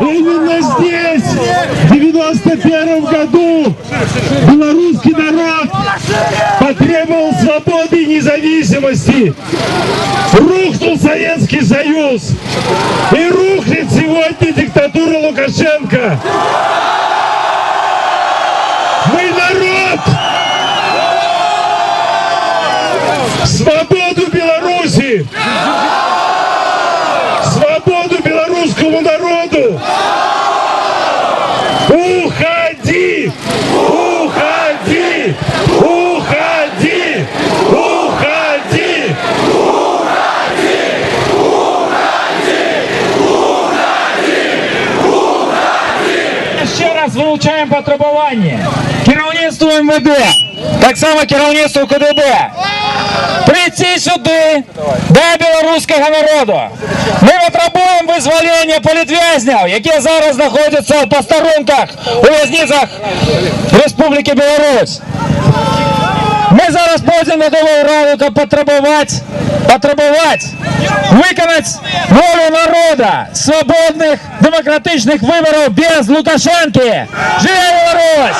Именно здесь, в 91 году, белорусский народ потребовал свободы и независимости. Рухнул Советский Союз. И рухнет сегодня диктатура Лукашенко. Мы народ! Свободу Беларуси! Свободу белорусскому народу! Уходи! Уходи! Уходи! Уходи! Ще раз вилучаємо потребування керівництву МВД, так само керівництву КДБ. Прийти сюди до білоруського народу. Ми потребуємо визволення політв'язнів, які зараз знаходяться в посторонках у в'язницях Республіки Білорусь. Ми зараз пойдемо на нову раду, щоб потребувати виконати волю народу, свободних демократичних виборів без Лукашенки. Живе Білорусь!